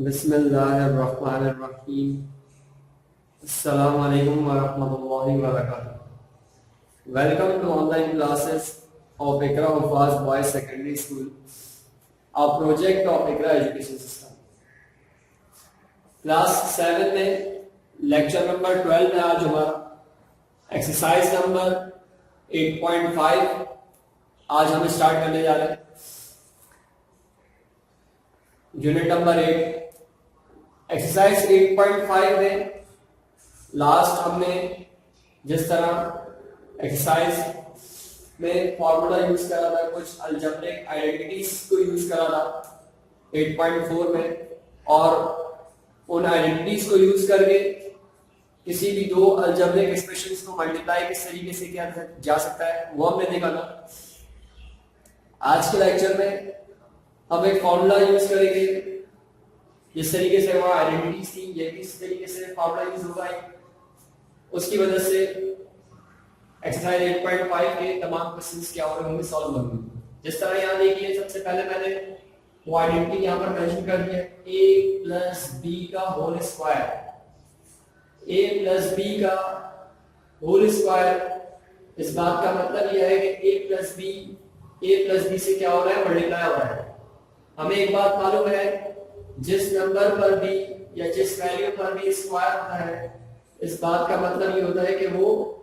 बिस्मिल्लाहिर्रहमानिर्रहीम। अस्सलामु अलैकुम वरहमतुल्लाहि वबरकातुहू। Welcome to online classes of Iqra Hufaz Boys Secondary School, a project of Iqra Education System. Class 7 में lecture number 12 में आज हमारा एक्सरसाइज नंबर 8.5 आज हम स्टार्ट करने जा रहे हैं। यूनिट नंबर 8 एक्सरसाइज 8.5 में लास्ट हमने जिस तरह एक्सरसाइज में फॉर्मूला यूज करा था, कुछ अलजेब्रिक आइडेंटिटीज को यूज करा था 8.4 में, और उन आइडेंटिटीज को यूज करके किसी भी दो अलजेब्रिक एक्सप्रेशंस को मल्टीप्लाई किस तरीके से किया जा सकता है वो हमने देखा था। आज के लेक्चर में हम एक फॉर्मूला यूज करेंगे, जिस तरीके से वहां आइडेंटिटीज थी ये भी इस तरीके से फॉर्मूला यूज होगा। उसकी वजह से एक्सरसाइज 8.5 के तमाम क्वेश्चंस क्या होंगे सॉल्व होंगे। जिस तरह यहाँ देखिए, सबसे पहले मैंने वो आइडेंटिटी यहाँ पर मेंशन कर दिया, a प्लस बी का whole square. a plus B का होल स्क्वायर, इस बात का मतलब यह है कि a प्लस बी से क्या हो रहा है, मल्टीप्लाई हो रहा है। हमें एक बात मालूम है, जिस नंबर पर भी या जिस वैल्यू पर भी स्क्वायर होता है, इस बात का मतलब ये होता है कि वो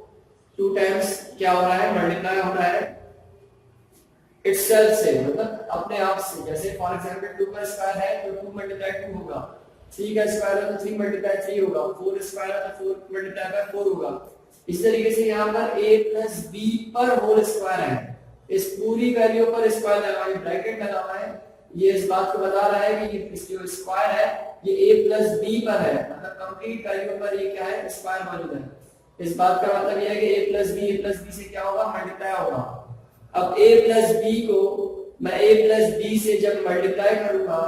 2 टाइम्स क्या हो रहा है, मल्टीप्लाई हो रहा है इटसेल्फ से, मतलब अपने आप से। जैसे फॉर एग्जांपल 2 का स्क्वायर है तो 2 मल्टीप्लाई 2 होगा, 3 का स्क्वायर है तो 3 मल्टीप्लाई 3 होगा, 4 स्क्वायर है तो 4 मल्टीप्लाई बाय 4 होगा। इस तरीके से यहाँ पर a प्लस बी पर होल स्क्वायर है, इस पूरी वैल्यू पर स्क्वायर लगा है, ब्रैकेट लगा हुआ है। ये इस बात को बता रहा है कि जो स्क्वायर है ये a प्लस बी पर है, मतलब कंप्लीट वैल्यू पर ये क्या है, स्क्वायर मौजूद है। इस बात का मतलब ये है कि a प्लस बी से क्या होगा, मल्टीप्लाई होगा। अब a प्लस बी को मैं a प्लस बी से जब मल्टीप्लाई करूंगा,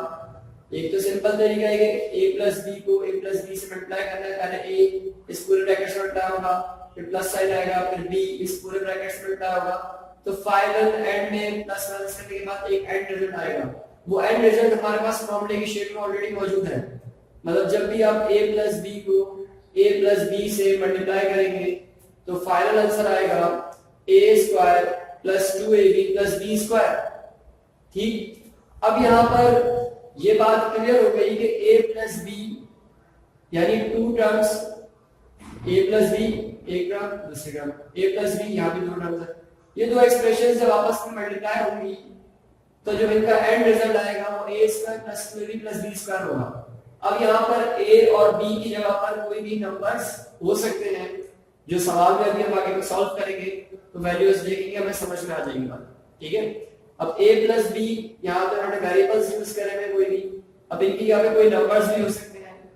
एक तो सिंपल तरीका है कि a प्लस बी को a प्लस बी से मल्टीप्लाई करना है। पहले a इस पूरे ब्रैकेट से मल्टीप्लाई होगा, फिर प्लस साइन आएगा, फिर b इस पूरे ब्रैकेट से मल्टीप्लाई होगा, तो फाइनल एंड में प्लस माइनस करने के बाद एक एंड रिजल्ट आएगा। वो एंड रिजल्ट हमारे पास फॉर्मूले की शेप में ऑलरेडी मौजूद है। मतलब जब भी आप a प्लस बी को a प्लस बी से मल्टीप्लाई करेंगे तो फाइनल आंसर आएगा a square plus 2ab plus b square. ठीक, अब यहाँ पर ये बात क्लियर हो गई कि a प्लस बी यानी 2 टर्म्स, a प्लस बी एक टर्म दूसरे टर्म, a प्लस बी यहाँ भी 2 टर्म्स है। ये दो एक्सप्रेशन जब आपस में मल्टीप्लाई होंगी तो जो इनका एंड रिजल्ट आएगा वो a square plus 2ab plus b square होगा। अब यहाँ पर a और b की जगह पर कोई भी नंबर्स हो सकते हैं, जो सवाल में अभी हम आगे को सॉल्व करेंगे तो वैल्यूज देखेंगे, हमें समझ में आ जाएगी बात। ठीक है, अब a प्लस b यहाँ पर हमने वेरिएबल्स यूज करेंगे कोई भी। अब इनकी जगह पे कोई नंबर्स भी हो सकते हैं,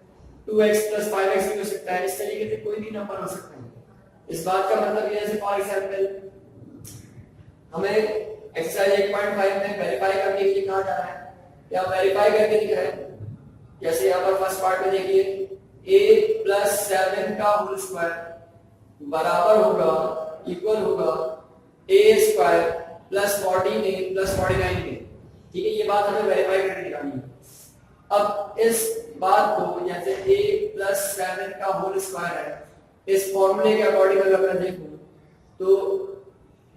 2x प्लस 5x भी हो सकता है, इस तरीके से कोई भी नंबर हो सकते हैं। इस बात का मतलब ये है, फॉर एग्जांपल हमें एक्सरसाइज 8.5 में वेरीफाई करने के लिए कहा जा रहा है, या वेरीफाई करके दिख रहा है। जैसे यहाँ पर फर्स्ट पार्ट में देखिए, a प्लस 7 का होल स्क्वायर बराबर होगा, इक्वल होगा a square plus 14a plus 49 के। ठीक है, ये बात हमें वेरीफाई करके दिखानी है। अब इस बात को, जैसे a प्लस 7 का होल स्क्वायर है, इस फॉर्मूले के अकॉर्डिंग अगर मैं देखूं तो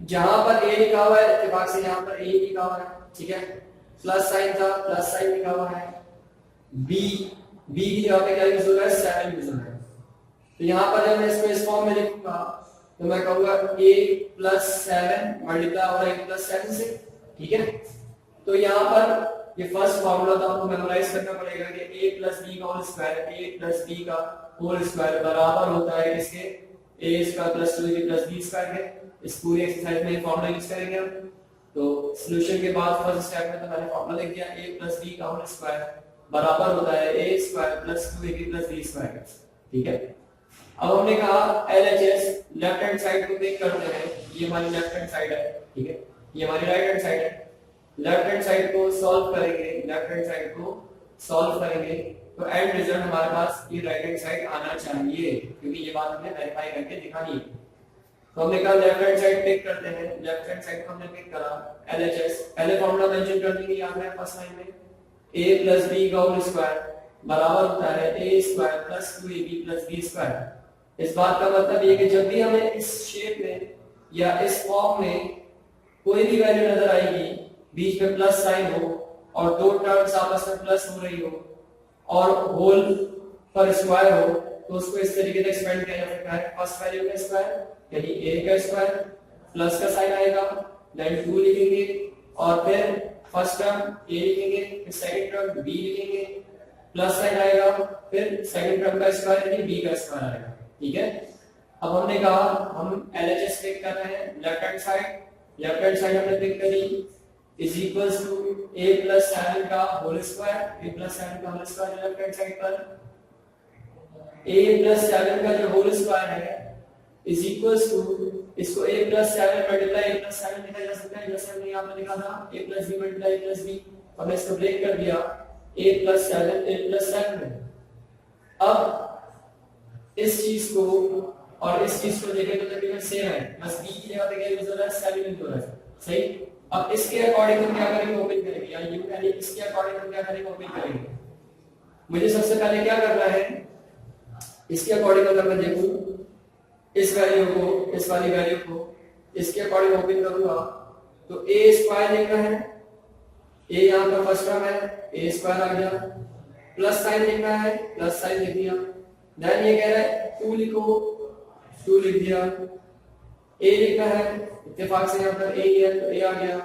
जहां पर a लिखा हुआ है इत्तेफाक से यहाँ पर a लिखा हुआ है, ठीक है, प्लस साइन था, प्लस साइन लिखा हुआ है, b की जगह पे क्या यूज हो रहा है, 7 यूज हो रहा है। तो यहाँ पर जब मैं इसको इस फॉर्म में लिखूंगा तो मैं कहूंगा a प्लस 7 मल्टीप्लाई हो रहा है प्लस 7 से। ठीक है, तो यहाँ पर ये फर्स्ट फॉर्मूला था, आपको मेमोराइज करना पड़ेगा कि a प्लस बी का whole square, a plus B का होल स्क्वायर बराबर होता है किसके, a square plus 2ab plus b square के। इस पूरी एक्सरसाइज में फॉर्मूला यूज करेंगे हम। तो सॉल्यूशन के बाद फर्स्ट स्टेप में तो मैंने फॉर्मूला लिख दिया, a प्लस b का होल स्क्वायर बराबर होता है a square plus 2ab plus b square. ठीक है, अब हमने कहा LHS लेफ्ट हैंड साइड को पिक करते हैं, ये हमारी लेफ्ट हैंड साइड है। ठीक है, ये हमारी राइट हैंड साइड है। लेफ्ट हैंड साइड को सॉल्व करेंगे, तो एंड रिजल्ट हमारे पास ये राइट हैंड साइड आना चाहिए, क्योंकि ये बात हमने वेरीफाई करके दिखानी है। तो हमने कहा लेफ्ट हैंड साइड पिक करते हैं, लेफ्ट हैंड साइड को हमने पिक करा LHS। पहले फॉर्मूला मेंशन कर देंगे, याद है फर्स्ट लाइन में a प्लस बी का होल स्क्वायर बराबर होता है A square plus 2ab plus B square. इस बात का मतलब ये कि जब भी हमें इस शेप में या इस फॉर्म में कोई भी वैल्यू नजर आएगी, बीच में प्लस साइन हो और दो टर्म्स आपस में प्लस हो रही हो और होल पर स्क्वायर हो, तो उसको इस तरीके से एक्सपेंड किया जा सकता है। फर्स्ट वैल्यू का स्क्वायर यानी a का स्क्वायर प्लस का साइन आएगा, देन 2 लिखेंगे और फिर फर्स्ट टर्म a लिखेंगे, फिर सेकंड टर्म b लिखेंगे, प्लस साइन आएगा, फिर सेकंड टर्म का स्क्वायर यानी b का स्क्वायर आएगा। ठीक है, अब हमने कहा हम LHS पिक कर रहे हैं। लेफ्ट हैंड साइड हमने पिक करी is equals to a plus 7 का होल स्क्वायर, a प्लस 7 का whole square left hand side पर, a प्लस 7 का जो होल स्क्वायर है इज इक्वल्स टू, इसको a plus 7 multiply a plus 7 लिखा जा सकता है, जैसे हमने यहाँ पे लिखा था a plus b multiply a plus b, हमने इसको ब्रेक कर दिया a प्लस 7 में। अब इस चीज को और इस चीज को देखें तो तकरीबन सेम है, बस b की जगह पे क्या यूज हो रहा है, 7 यूज हो रहा है। सही, अब इसके अकॉर्डिंग हम क्या करेंगे, ओपन करेंगे, या यू यानी इसके अकॉर्डिंग हम क्या करेंगे, ओपन करेंगे। मुझे सबसे पहले क्या करना है, इसके अकॉर्डिंग अगर मैं देखूं इस वैल्यू को, इस वाली वैल्यू को इसके अकॉर्डिंग ओपन करूंगा तो a स्क्वायर लिखना है, a यहां पर फर्स्ट टर्म है, a स्क्वायर आ गया, प्लस साइन लिखना है, प्लस साइन लिख दिया, देन ये कह रहा है 2 लिखो, 2 लिख दिया, a लिखना है, इत्तेफाक से यहां पर a है तो a आ गया,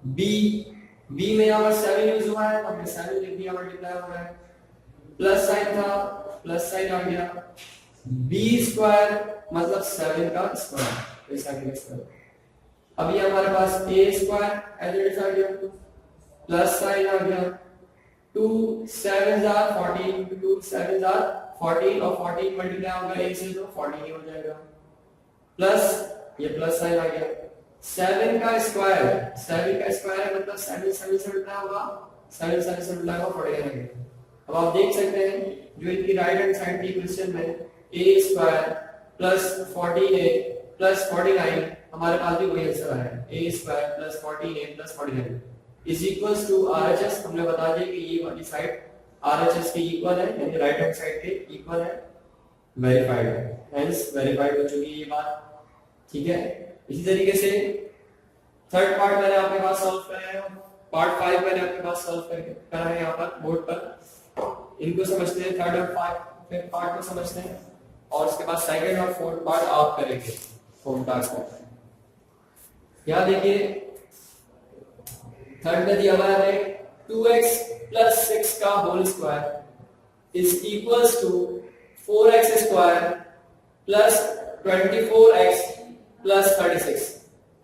b में यहां पर 7 यूज हुआ है, हमने 7 लिख दिया, मल्टीप्लाई हो रहा है, प्लस साइन था, प्लस साइन आ गया, b स्क्वायर मतलब 7 का स्क्वायर, ऐसा लिख सकते हैं। अब ये हमारे पास a square as it is आ गया, प्लस साइन आ गया, 2 7s are 14, 2 7s are 14 और 14 मल्टीप्लाई होगा a से तो 14 ही हो जाएगा, प्लस ये प्लस साइन आ गया, 7 का स्क्वायर मतलब 7 से मल्टीप्लाई होगा, 7 से मल्टीप्लाई होगा 49 आ गया। अब आप देख सकते हैं जो इनकी राइट हैंड साइड की इक्वेशन में a square plus 14a plus 49, हमारे पास भी वही आंसर आया है, a square plus 14a plus 49 is equals to RHS। हमने बता दिया कि ये वाली साइड RHS के इक्वल है, यानी राइट हैंड साइड के इक्वल है, वेरीफाइड है, हेंस वेरीफाइड हो चुकी है ये बात। ठीक है, इसी तरीके से थर्ड पार्ट मैंने आपके पास सॉल्व कराया है, पार्ट 5 मैंने आपके पास सॉल्व करा है यहाँ पर बोर्ड पर, इनको समझते हैं, थर्ड और फिफ्थ पार्ट को समझते हैं और उसके बाद सेकंड और फोर्थ पार्ट आप करेंगे होम टास्क में। यहाँ देखिए थर्ड में दिया हुआ है 2x प्लस 6 का whole square is equals to 4x square plus 24x plus 36।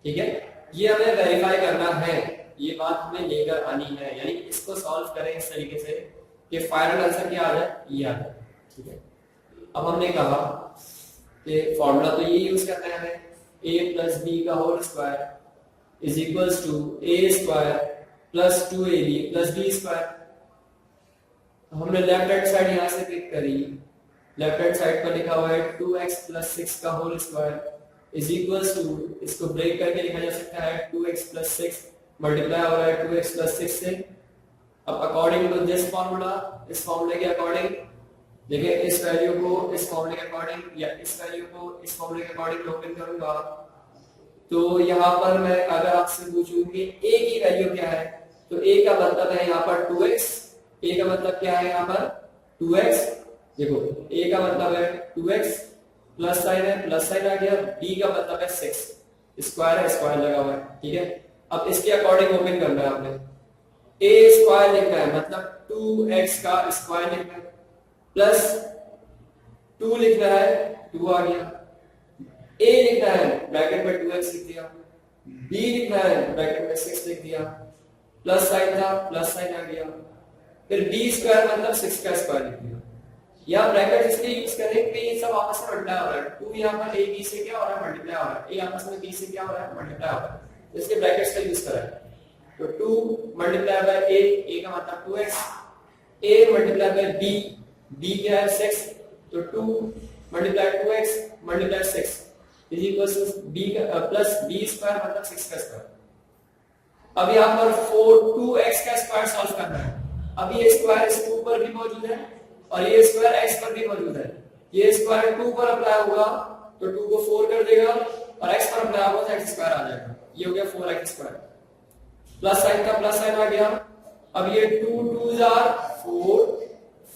ठीक है, ये हमें वेरीफाई करना है, ये बात हमें लेकर आनी है, यानी इसको सॉल्व करें इस तरीके से कि फाइनल आंसर क्या आ जाए, ये आ जाए। ठीक है, अब हमने कहा कि फॉर्मूला तो ये यूज करना है, a प्लस b का whole square is equals to a square plus 2ab plus b square. हमने लेफ्ट हैंड साइड यहां से पिक करी, लेफ्ट हैंड साइड पर लिखा हुआ है 2x प्लस 6 का whole square is equals to, इसको ब्रेक करके लिखा जा सकता है 2x प्लस 6 मल्टीप्लाई हो रहा है 2x प्लस 6 से। अब अकॉर्डिंग टू दिस फॉर्मूला, इस फॉर्मूले के अकॉर्डिंग देखिए, इस वैल्यू को इस फॉर्मूले के अकॉर्डिंग या इस वैल्यू को इस फॉर्मूले के अकॉर्डिंग ओपन करूंगा तो यहाँ पर मैं अगर आपसे पूछूं कि a की वैल्यू क्या है, तो a का मतलब है यहाँ पर 2x, a का मतलब क्या है यहाँ पर 2x, देखो a का मतलब है 2x प्लस साइन है, प्लस साइन आ गया, b का मतलब है 6, स्क्वायर है, स्क्वायर लगा हुआ है। ठीक है, अब इसके अकॉर्डिंग ओपन करना है आपने, a स्क्वायर लिखना है मतलब 2x का स्क्वायर लिखना है, प्लस 2 लिखना है, 2 आ गया, a लिखना है ब्रैकेट में 2x लिख दिया, b लिखना है ब्रैकेट में 6 लिख दिया, प्लस साइन था, प्लस साइन आ गया, फिर b स्क्वायर मतलब 6 का स्क्वायर लिख दिया। यहाँ ब्रैकेट इसलिए यूज करें कि ये सब आपस में मल्टीप्लाई हो रहा है, 2 यहाँ पर a b से क्या हो रहा है, मल्टीप्लाई हो रहा है, a आपस में b से क्या हो रहा है, मल्टीप्लाई हो रहा है, इसलिए ब्रैकेट्स का यूज करा है। तो 2 मल्टीप्लाई बाय a का मतलब 2x, a multiply by b क्या है 6, तो 2 multiply 2x multiply 6 is equals to b का प्लस b स्क्वायर मतलब 6 का स्क्वायर। अब यहाँ पर 2x का स्क्वायर सॉल्व करना है। अब ये स्क्वायर इस 2 पर भी मौजूद है और ये स्क्वायर x पर भी मौजूद है। ये स्क्वायर 2 पर अप्लाई होगा तो 2 को 4 कर देगा और x पर अप्लाई होगा तो x स्क्वायर आ जाएगा। ये हो गया 4x स्क्वायर। प्लस साइन का प्लस साइन आ गया। अब ये 2 2s are 4,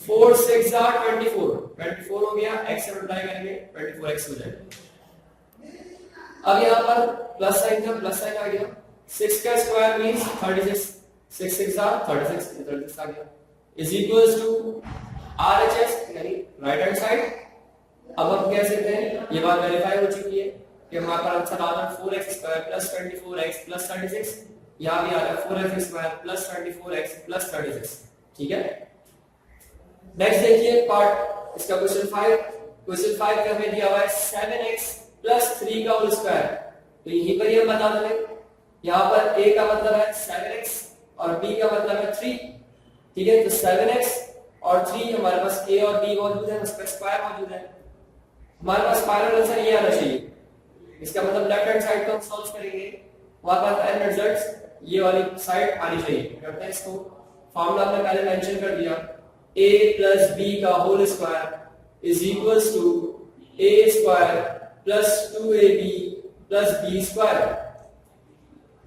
4 6 are 24, 24 हो गया, x से मल्टीप्लाई करेंगे 24x हो जाएगा। अब यहाँ पर प्लस साइन का प्लस साइन आ गया। 6 का स्क्वायर मींस 36, 6 6 are 36, 36 आ गया इज इक्वल्स टू RHS यानी राइट हैंड साइड। अब हम कह सकते हैं ये बात वेरीफाई हो चुकी है कि हमारे पास आंसर आ रहा है 4x square plus 24x plus 36। यहाँ भी आ रहा है 4x square plus 24x plus 36। ठीक है, नेक्स्ट देखिए पार्ट इसका क्वेश्चन 5। क्वेश्चन 5 का हमें दिया हुआ है 7x प्लस 3 का होल स्क्वायर। तो यहीं पर हम बता दें, यहाँ पर a का मतलब है 7x और b का मतलब है 3। ठीक है, तो 7x और 3 हमारे पास a और b मौजूद है, उसका स्क्वायर मौजूद है। हमारे पास फाइनल आंसर ये आना चाहिए। इसका मतलब लेफ्ट हैंड साइड को हम सॉल्व करेंगे, हमारे पास एंड रिजल्ट्स ये वाली साइड आनी चाहिए। करते हैं इसको। फार्मूला हमने पहले मेंशन कर दिया, a प्लस b का whole square is equals to a square plus 2ab plus b square.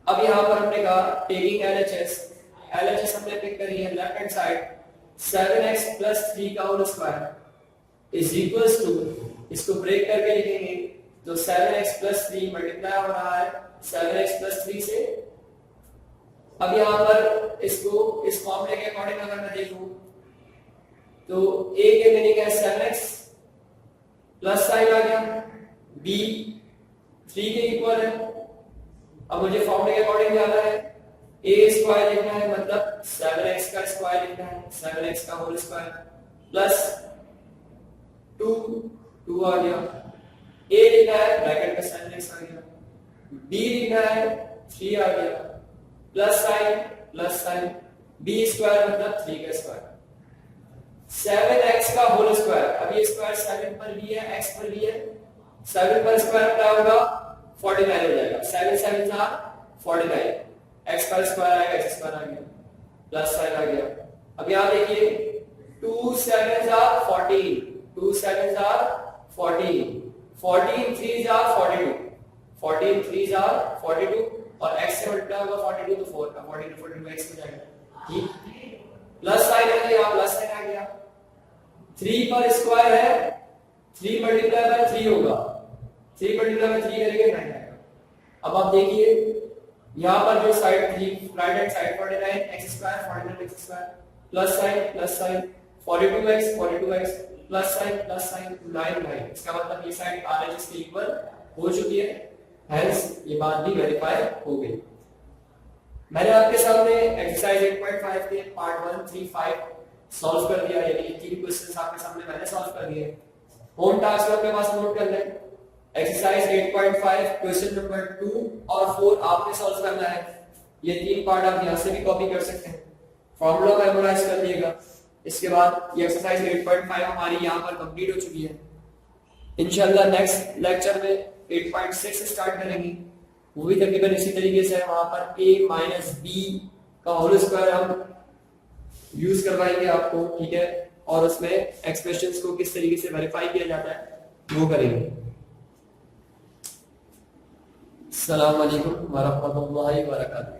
अब यहाँ पर हमने कहा टेकिंग LHS हमने पिक करी है left hand side, 7x plus 3 का whole square is equals to, इसको ब्रेक करके लिखेंगे तो 7x प्लस 3 मल्टीप्लाई हो रहा है 7x प्लस 3 से। अब यहाँ पर इसको इस फॉर्मूले के अकॉर्डिंग अगर मैं देखूं तो a के मीनिंग है 7x प्लस साइन आ गया, b 3 के इक्वल है। अब मुझे फॉर्मूले के अकॉर्डिंग जाना है, a स्क्वायर लिखना है मतलब 7x का स्क्वायर लिखना है, 7x का होल स्क्वायर प्लस 2 आ गया, a लिखना है ब्रैकेट में 7x आ गया, b लिखना है 3 आ गया, प्लस साइन b स्क्वायर मतलब 3 का स्क्वायर, 7x का होल स्क्वायर। अब ये स्क्वायर 7 पर भी है, x पर भी है, 7 पर स्क्वायर क्या होगा 49 हो जाएगा, 7 7 था 49, x का स्क्वायर आएगा, x स्क्वायर आ गया, प्लस साइन आ गया। अब यहाँ देखिए 2 7s are 14, 2 7s are 14, 14 3s are 42, 14 3s are 42 और x से मल्टीप्लाई होगा 42 तो 4 का 42 42 x हो जाएगा। ठीक, प्लस साइन आ गया, प्लस साइन आ गया, 3 पर स्क्वायर है, 3 मल्टीप्लाई बाय 3 होगा, 3 मल्टीप्लाई बाय 3 करेंगे 9 आएगा। अब आप देखिए यहाँ पर जो side 3 right hand side 49 x square 49 x square plus sign 42x plus sign 9 इसका मतलब ये साइड RHS के इक्वल हो चुकी है, हेंस ये बात भी वेरीफाई हो गई। मैंने आपके सामने एक्सरसाइज 8.5 के पार्ट 1 3 5 सॉल्व कर दिया, यानी 3 क्वेश्चंस आपके सामने मैंने सॉल्व कर दिए। होम टास्क अपने पास नोट कर लें, एक्सरसाइज 8.5 क्वेश्चन नंबर 2 और 4 आपने सॉल्व करना है। ये 3 पार्ट आप यहां से भी कॉपी कर सकते हैं, फॉर्मूला मेमोराइज कर लिएगा। इसके बाद ये एक्सरसाइज 8.5 हमारी यहां पर कंप्लीट हो चुकी है। इंशाल्लाह नेक्स्ट लेक्चर में 8.6 स्टार्ट करेंगे, वो भी तकरीबन इसी तरीके से वहां पर a माइनस b का होल स्क्वायर हम यूज करवाएंगे आपको, ठीक है, और उसमें एक्सप्रेशंस को किस तरीके से वेरीफाई किया जाता है वो करेंगे। अस्सलाम वालेकुम व रहमतुल्लाहि व बरकातहू।